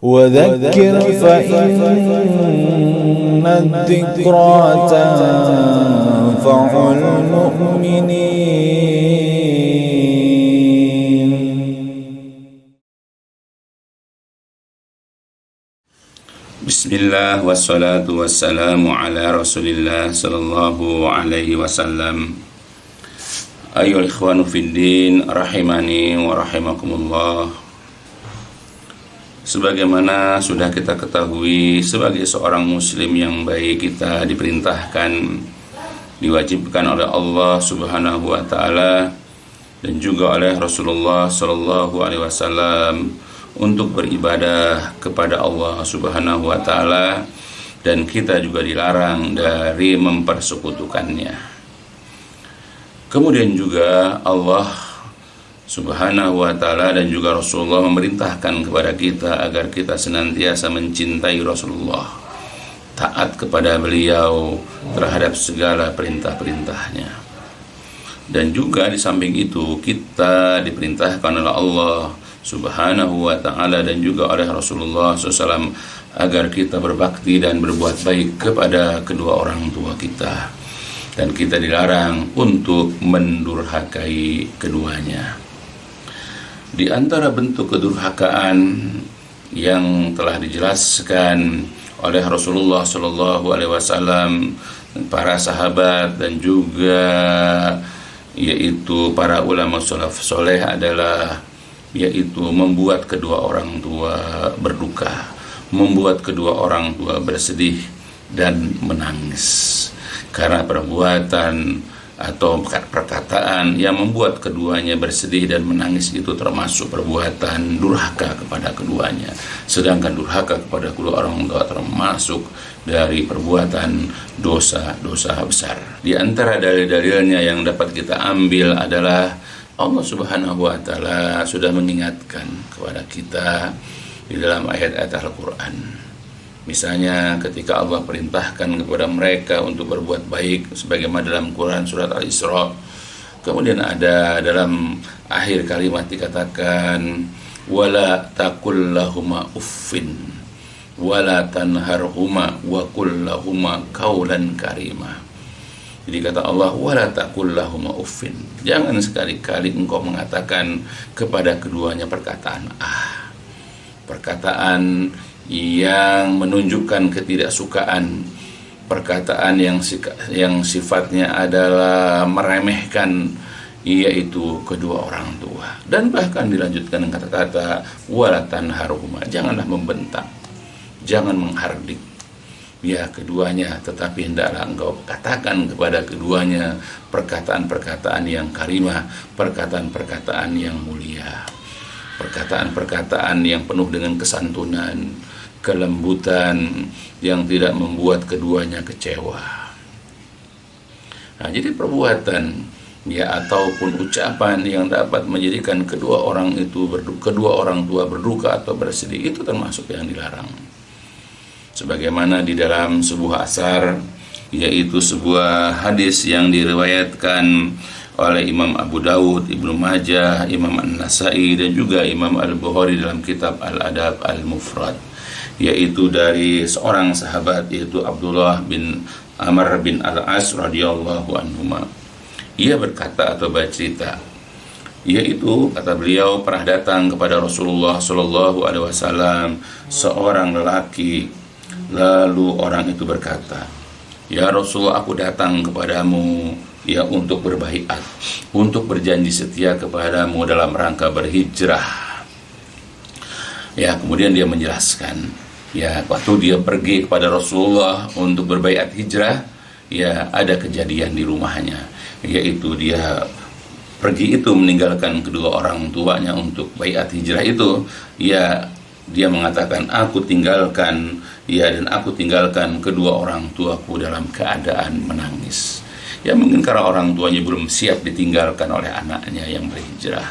وذكر فإن الذكرى تنفع المؤمنين. Bismillah wassalatu wassalamu ala rasulillah sallallahu alaihi wasallam. Ayyuhal ikhwanu fiddin rahimani wa rahimakumullah. Sebagaimana sudah kita ketahui, sebagai seorang muslim yang baik, kita diperintahkan, diwajibkan oleh Allah Subhanahu wa taala dan juga oleh Rasulullah sallallahu alaihi wasallam untuk beribadah kepada Allah Subhanahu wa taala, dan kita juga dilarang dari mempersekutukannya. Kemudian juga Allah Subhanahu wa ta'ala dan juga Rasulullah memerintahkan kepada kita agar kita senantiasa mencintai Rasulullah, taat kepada beliau terhadap segala perintah-perintahnya. Dan juga di samping itu kita diperintahkan oleh Allah Subhanahu wa ta'ala dan juga oleh Rasulullah SAW agar kita berbakti dan berbuat baik kepada kedua orang tua kita, dan kita dilarang untuk mendurhakai keduanya. Di antara bentuk kedurhakaan yang telah dijelaskan oleh Rasulullah Shallallahu Alaihi Wasallam, para sahabat dan juga yaitu para ulama salaf soleh adalah yaitu membuat kedua orang tua berduka, membuat kedua orang tua bersedih dan menangis karena perbuatan atau perkataan yang membuat keduanya bersedih dan menangis. Itu termasuk perbuatan durhaka kepada keduanya. Sedangkan durhaka kepada kedua orang tua termasuk dari perbuatan dosa-dosa besar. Di antara dalil-dalilnya yang dapat kita ambil adalah Allah Subhanahu wa taala sudah mengingatkan kepada kita di dalam ayat-ayat Al-Qur'an. Misalnya ketika Allah perintahkan kepada mereka untuk berbuat baik sebagaimana dalam Quran surat Al-Isra. Kemudian ada dalam akhir kalimat dikatakan wala taqul lahuma uffin wala tanharhuma wa qul lahuma qaulan karima. Jadi kata Allah wala taqul lahuma uffin. Jangan sekali-kali engkau mengatakan kepada keduanya perkataan perkataan yang menunjukkan ketidaksukaan, perkataan yang sifatnya adalah meremehkan, yaitu kedua orang tua. Dan bahkan dilanjutkan dengan kata-kata wala tanharhuma, janganlah membentak, jangan menghardik ya keduanya, tetapi hendaklah engkau katakan kepada keduanya perkataan-perkataan yang karimah, perkataan-perkataan yang mulia, perkataan-perkataan yang penuh dengan kesantunan, kelembutan, yang tidak membuat keduanya kecewa. Nah, jadi perbuatan ya ataupun ucapan yang dapat menjadikan kedua orang tua berduka atau bersedih, itu termasuk yang dilarang. Sebagaimana di dalam sebuah asar, yaitu sebuah hadis yang diriwayatkan oleh Imam Abu Dawud, Ibnu Majah, Imam An-Nasai dan juga Imam Al-Bukhari dalam kitab Al-Adab Al-Mufrad, yaitu dari seorang sahabat yaitu Abdullah bin Amr bin Al-As radhiyallahu anhuma. Ia berkata atau bercerita, yaitu kata beliau pernah datang kepada Rasulullah sallallahu alaihi wasallam seorang lelaki, lalu orang itu berkata, "Ya Rasulullah, aku datang kepadamu ya untuk berbaiat, untuk berjanji setia kepadamu dalam rangka berhijrah." Ya, kemudian dia menjelaskan, ya waktu dia pergi kepada Rasulullah untuk berbaiat hijrah, ya ada kejadian di rumahnya, yaitu dia pergi itu meninggalkan kedua orang tuanya untuk baiat hijrah itu. Ya, dia mengatakan, aku tinggalkan kedua orang tuaku dalam keadaan menangis. Ya mungkin karena orang tuanya belum siap ditinggalkan oleh anaknya yang berhijrah.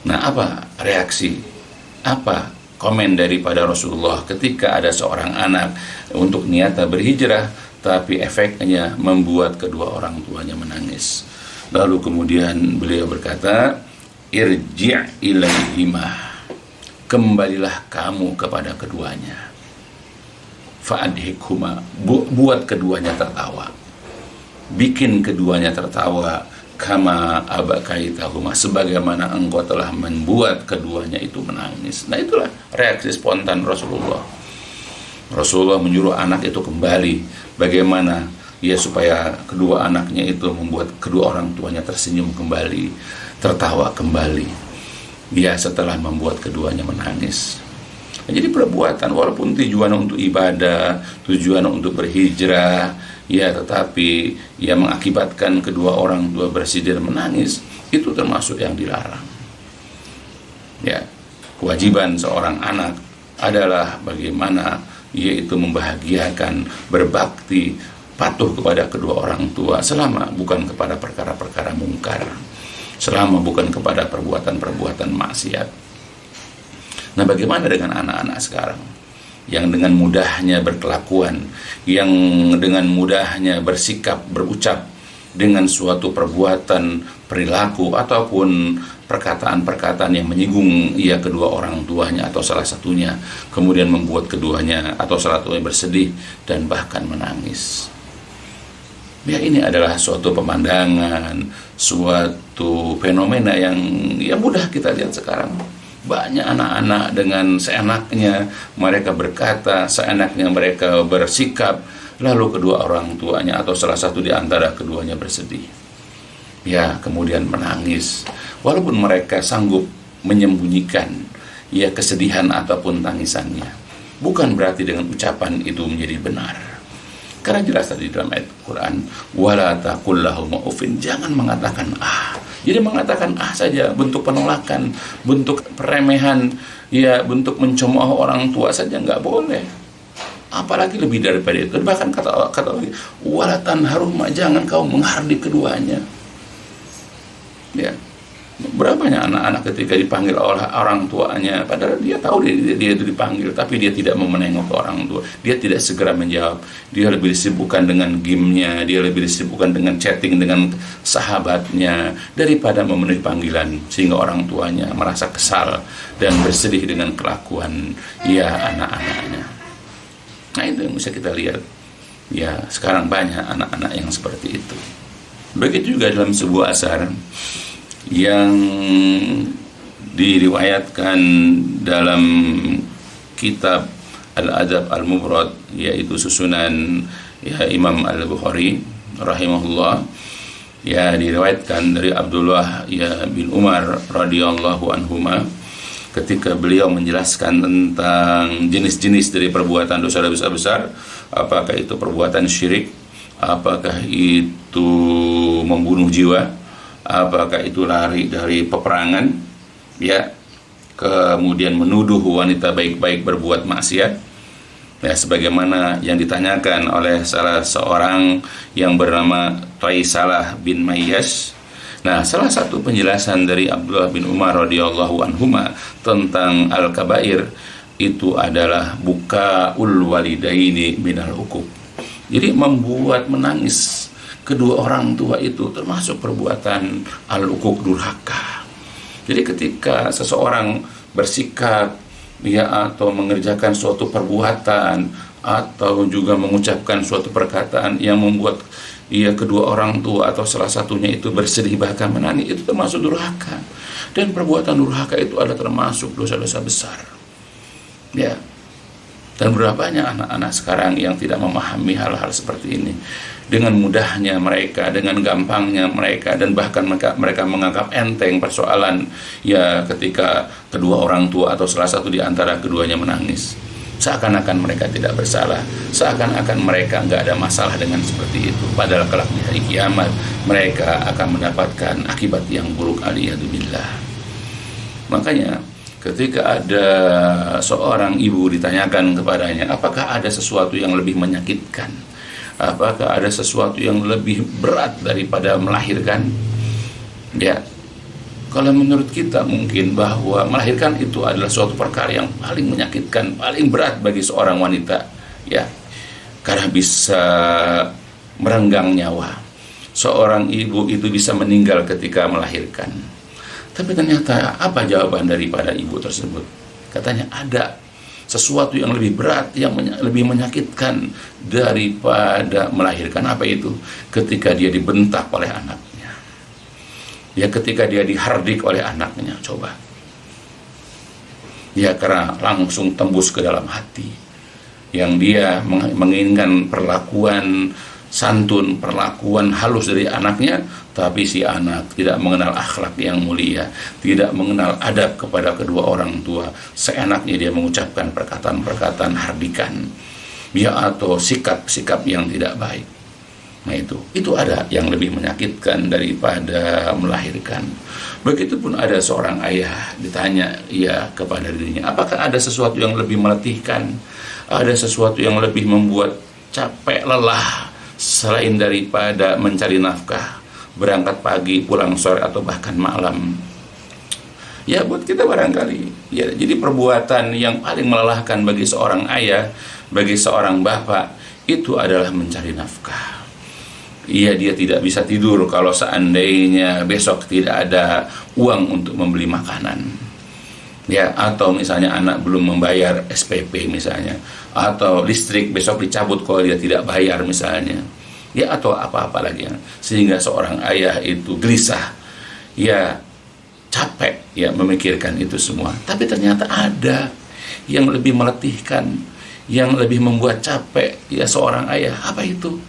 Nah, apa reaksi, apa komen daripada Rasulullah ketika ada seorang anak untuk niatnya berhijrah, tapi efeknya membuat kedua orang tuanya menangis. Lalu kemudian beliau berkata, irji' ilaihima, kembalilah kamu kepada keduanya. Fa'adhikhuma, buat keduanya tertawa, bikin keduanya tertawa, kama abakaitahuma, sebagaimana engkau telah membuat keduanya itu menangis. Nah, itulah reaksi spontan Rasulullah. Rasulullah menyuruh anak itu kembali, bagaimana ya supaya kedua anaknya itu membuat kedua orang tuanya tersenyum kembali, tertawa kembali, ya setelah membuat keduanya menangis. Nah, jadi perbuatan walaupun tujuan untuk ibadah, tujuan untuk berhijrah, ya tetapi ya mengakibatkan kedua orang tua bersedih dan menangis, itu termasuk yang dilarang. Ya, kewajiban seorang anak adalah bagaimana yaitu membahagiakan, berbakti, patuh kepada kedua orang tua selama bukan kepada perkara-perkara mungkar, selama bukan kepada perbuatan-perbuatan maksiat. Nah, bagaimana dengan anak-anak sekarang yang dengan mudahnya berkelakuan, yang dengan mudahnya bersikap, berucap dengan suatu perbuatan, perilaku ataupun perkataan-perkataan yang menyinggung ia kedua orang tuanya atau salah satunya, kemudian membuat keduanya atau salah satunya bersedih dan bahkan menangis. Ya, ini adalah suatu pemandangan, suatu fenomena yang ya mudah kita lihat sekarang. Banyak anak-anak dengan seenaknya mereka berkata, seenaknya mereka bersikap, lalu kedua orang tuanya atau salah satu di antara keduanya bersedih. Ya, kemudian menangis. Walaupun mereka sanggup menyembunyikan ya kesedihan ataupun tangisannya, bukan berarti dengan ucapan itu menjadi benar. Karena jelas tadi dalam ayat Quran, wala taqul lahum uffin, jangan mengatakan ah. Jadi mengatakan ah saja, bentuk penolakan, bentuk peremehan, ya bentuk mencemooh orang tua saja nggak boleh. Apalagi lebih daripada itu. Bahkan kata lagi, wala tanharuma, jangan kau menghardik keduanya. Ya. Berapa banyak anak-anak ketika dipanggil oleh orang tuanya, padahal dia tahu dia itu dipanggil, tapi dia tidak mau menengok ke orang tua, dia tidak segera menjawab, dia lebih disibukkan dengan game-nya, dia lebih disibukkan dengan chatting dengan sahabatnya daripada memenuhi panggilan, sehingga orang tuanya merasa kesal dan bersedih dengan kelakuan ya anak-anaknya. Nah, itu yang bisa kita lihat. Ya, sekarang banyak anak-anak yang seperti itu. Begitu juga dalam sebuah asar yang diriwayatkan dalam kitab Al-Adab Al-Mufrad, yaitu susunan ya Imam Al-Bukhari rahimahullah, ya diriwayatkan dari Abdullah ya bin Umar radhiyallahu anhuma, ketika beliau menjelaskan tentang jenis-jenis dari perbuatan dosa besar, apakah itu perbuatan syirik, apakah itu membunuh jiwa, apakah itu lari dari peperangan, ya, kemudian menuduh wanita baik-baik berbuat maksiat, ya, sebagaimana yang ditanyakan oleh salah seorang yang bernama Taisalah bin Mayyash. Nah, salah satu penjelasan dari Abdullah bin Umar radhiyallahu anhuma tentang al-kabair itu adalah bukaul walidaini minal uquq. Jadi membuat menangis kedua orang tua itu termasuk perbuatan al-uquq, durhaka. Jadi ketika seseorang bersikap ya atau mengerjakan suatu perbuatan atau juga mengucapkan suatu perkataan yang membuat ya kedua orang tua atau salah satunya itu bersedih bahkan menangis, itu termasuk durhaka. Dan perbuatan durhaka itu adalah termasuk dosa-dosa besar. Ya. Dan berapa banyak anak-anak sekarang yang tidak memahami hal-hal seperti ini. Dengan mudahnya mereka, dengan gampangnya mereka, dan bahkan mereka menganggap enteng persoalan ya ketika kedua orang tua atau salah satu di antara keduanya menangis. Seakan-akan mereka tidak bersalah, seakan-akan mereka nggak ada masalah dengan seperti itu. Padahal kelak di hari kiamat mereka akan mendapatkan akibat yang buruk, aliyadzubillah. Makanya ketika ada seorang ibu ditanyakan kepadanya, apakah ada sesuatu yang lebih menyakitkan? Apakah ada sesuatu yang lebih berat daripada melahirkan? Ya, kalau menurut kita mungkin bahwa melahirkan itu adalah suatu perkara yang paling menyakitkan, paling berat bagi seorang wanita. Ya, karena bisa merenggang nyawa. Seorang ibu itu bisa meninggal ketika melahirkan. Tapi ternyata apa jawaban daripada ibu tersebut Katanya ada sesuatu yang lebih berat, yang lebih menyakitkan daripada melahirkan. Apa itu? Ketika dia dibentak oleh anaknya, ya ketika dia dihardik oleh anaknya. Coba, ya karena langsung tembus ke dalam hati, yang dia menginginkan perlakuan santun, perlakuan halus dari anaknya, tapi si anak tidak mengenal akhlak yang mulia, tidak mengenal adab kepada kedua orang tua. Seenaknya dia mengucapkan perkataan-perkataan hardikan, ya, atau sikap-sikap yang tidak baik. Nah itu ada yang lebih menyakitkan daripada melahirkan. Begitupun ada seorang ayah ditanya ya kepada dirinya, apakah ada sesuatu yang lebih meletihkan, ada sesuatu yang lebih membuat capek lelah selain daripada mencari nafkah, berangkat pagi, pulang sore, atau bahkan malam? Ya buat kita barangkali, ya jadi perbuatan yang paling melelahkan bagi seorang ayah, bagi seorang bapak, itu adalah mencari nafkah. Iya, dia tidak bisa tidur kalau seandainya besok tidak ada uang untuk membeli makanan. Ya, atau misalnya anak belum membayar SPP misalnya, atau listrik besok dicabut kalau dia tidak bayar misalnya. Ya, atau apa-apa lagi. Sehingga seorang ayah itu gelisah. Ya, capek ya memikirkan itu semua. Tapi ternyata ada yang lebih meletihkan, yang lebih membuat capek ya seorang ayah. Apa itu?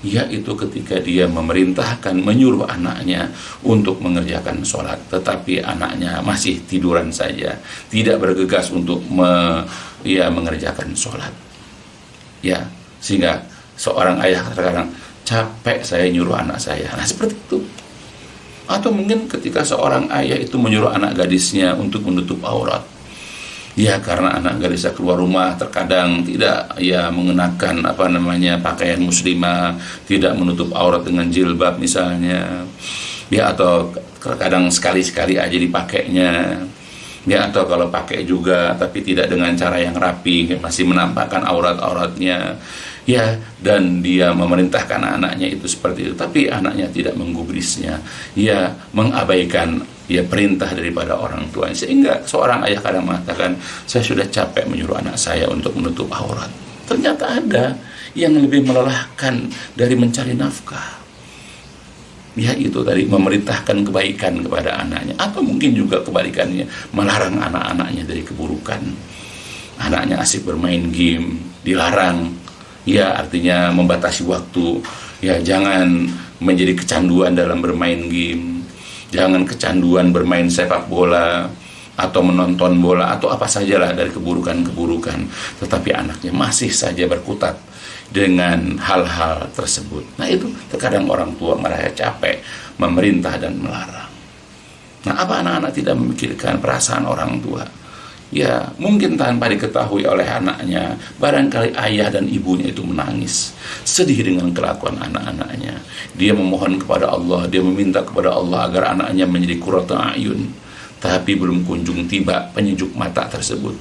Yaitu ketika dia memerintahkan, menyuruh anaknya untuk mengerjakan sholat, tetapi anaknya masih tiduran saja, tidak bergegas untuk mengerjakan sholat. Ya, sehingga seorang ayah terkadang capek saya nyuruh anak saya. Nah seperti itu. Atau mungkin ketika seorang ayah itu menyuruh anak gadisnya untuk menutup aurat. Ya, karena anak gadisnya keluar rumah terkadang tidak ya mengenakan pakaian muslimah, tidak menutup aurat dengan jilbab misalnya. Ya, atau terkadang sekali-sekali aja dipakainya. Ya, atau kalau pakai juga tapi tidak dengan cara yang rapi, masih menampakkan aurat-auratnya. Ya, dan dia memerintahkan anaknya itu seperti itu, tapi anaknya tidak menggubrisnya. Ya, mengabaikan ya perintah daripada orang tuanya, sehingga seorang ayah kadang mengatakan, saya sudah capek menyuruh anak saya untuk menutup aurat. Ternyata ada yang lebih melelahkan dari mencari nafkah. Ya, itu tadi memerintahkan kebaikan kepada anaknya, atau mungkin juga kebalikannya, melarang anak-anaknya dari keburukan. Anaknya asik bermain game, dilarang. Ya, artinya membatasi waktu. Ya, jangan menjadi kecanduan dalam bermain game. Jangan kecanduan bermain sepak bola atau menonton bola atau apa sajalah dari keburukan-keburukan. Tetapi anaknya masih saja berkutat dengan hal-hal tersebut. Nah itu terkadang orang tua merasa capek memerintah dan melarang. Nah, apa anak-anak tidak memikirkan perasaan orang tua? Ya, mungkin tanpa diketahui oleh anaknya, barangkali ayah dan ibunya itu menangis, sedih dengan kelakuan anak-anaknya. Dia memohon kepada Allah, dia meminta kepada Allah agar anaknya menjadi qurratu a'yun, tapi belum kunjung tiba penyejuk mata tersebut.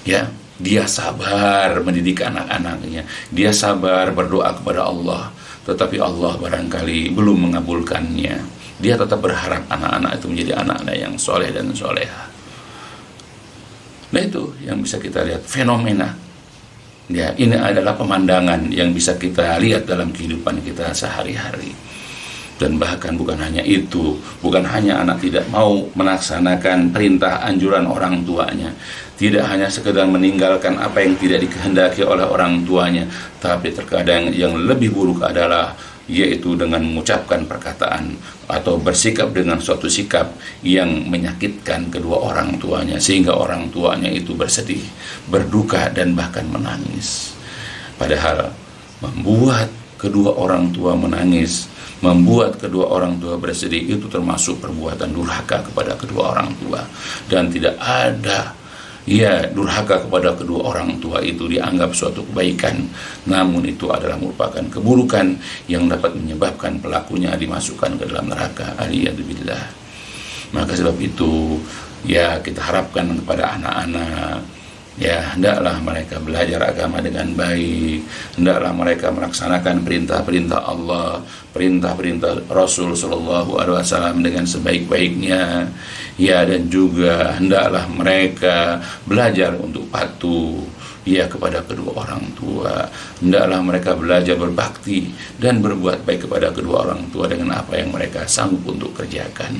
Ya, dia sabar mendidik anak-anaknya, dia sabar berdoa kepada Allah, tetapi Allah barangkali belum mengabulkannya. Dia tetap berharap anak-anak itu menjadi anak-anak yang soleh dan soleha. Nah itu yang bisa kita lihat, fenomena. Ya, ini adalah pemandangan yang bisa kita lihat dalam kehidupan kita sehari-hari. Dan bahkan bukan hanya itu, bukan hanya anak tidak mau melaksanakan perintah anjuran orang tuanya, tidak hanya sekedar meninggalkan apa yang tidak dikehendaki oleh orang tuanya, tapi terkadang yang lebih buruk adalah yaitu dengan mengucapkan perkataan atau bersikap dengan suatu sikap yang menyakitkan kedua orang tuanya, sehingga orang tuanya itu bersedih, berduka, dan bahkan menangis. Padahal membuat kedua orang tua menangis, membuat kedua orang tua bersedih, itu termasuk perbuatan durhaka kepada kedua orang tua. Dan tidak ada durhaka kepada kedua orang tua itu dianggap suatu kebaikan, namun itu adalah merupakan keburukan yang dapat menyebabkan pelakunya dimasukkan ke dalam neraka. Aliyadzubillah. Maka sebab itu ya kita harapkan kepada anak-anak Ya, hendaklah mereka belajar agama dengan baik, hendaklah mereka melaksanakan perintah-perintah Allah, perintah-perintah Rasul Shallallahu Alaihi Wasallam dengan sebaik-baiknya. Ya, dan juga hendaklah mereka belajar untuk patuh ya kepada kedua orang tua. Hendaklah mereka belajar berbakti dan berbuat baik kepada kedua orang tua dengan apa yang mereka sanggup untuk kerjakan.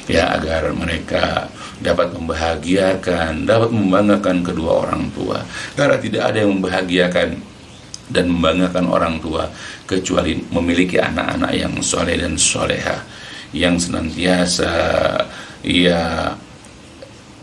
Ya, agar mereka dapat membahagiakan, dapat membanggakan kedua orang tua. Karena tidak ada yang membahagiakan dan membanggakan orang tua kecuali memiliki anak-anak yang soleh dan soleha, yang senantiasa ya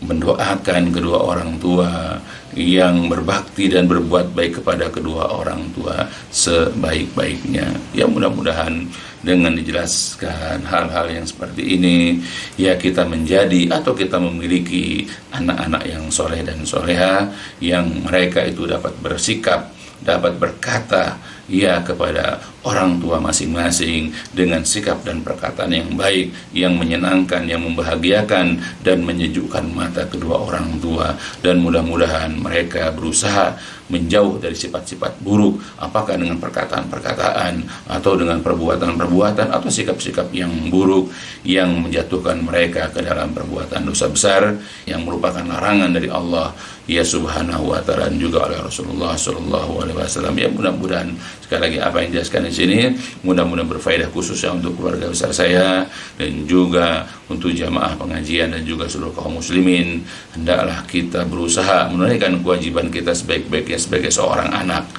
mendoakan kedua orang tua, yang berbakti dan berbuat baik kepada kedua orang tua sebaik-baiknya. Ya, mudah-mudahan dengan dijelaskan hal-hal yang seperti ini, ya kita menjadi atau kita memiliki anak-anak yang soleh dan soleha, yang mereka itu dapat bersikap, dapat berkata ya kepada orang tua masing-masing dengan sikap dan perkataan yang baik, yang menyenangkan, yang membahagiakan dan menyejukkan mata kedua orang tua. Dan mudah-mudahan mereka berusaha menjauh dari sifat-sifat buruk, apakah dengan perkataan-perkataan atau dengan perbuatan-perbuatan atau sikap-sikap yang buruk yang menjatuhkan mereka ke dalam perbuatan dosa besar yang merupakan larangan dari Allah ya Subhanahu wa taala, dan juga oleh Rasulullah Shallallahu Alaihi Wasallam. Ya, mudah-mudahan sekali lagi apa yang dijelaskan di sini mudah-mudahan berfaedah khususnya untuk keluarga besar saya dan juga untuk jamaah pengajian dan juga seluruh kaum muslimin. Hendaklah kita berusaha menunaikan kewajiban kita sebaik-baiknya sebagai seorang anak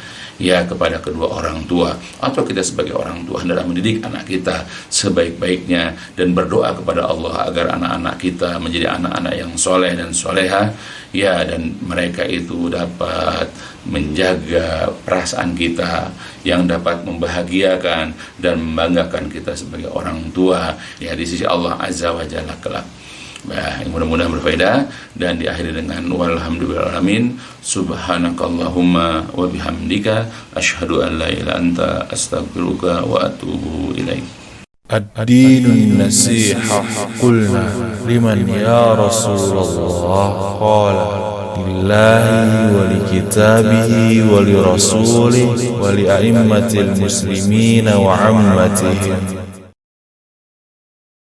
ya kepada kedua orang tua, atau kita sebagai orang tua hendaklah mendidik anak kita sebaik-baiknya dan berdoa kepada Allah agar anak-anak kita menjadi anak-anak yang soleh dan soleha ya, dan mereka itu dapat menjaga perasaan kita, yang dapat membahagiakan dan membanggakan kita sebagai orang tua ya di sisi Allah Azza wa Jalla kelak. Nah, mudah-mudahan berfaedah dan diakhiri dengan walhamdulillahirrahmanirrahim. Subhanakallahumma wa bihamdika asyhadu an la ilaha illa anta astaghfiruka wa atubu ilaik. الدين النصيحة قلنا لمن يا رسول الله قال لله ولكتابه ولرسوله ولأئمة المسلمين وعمتهم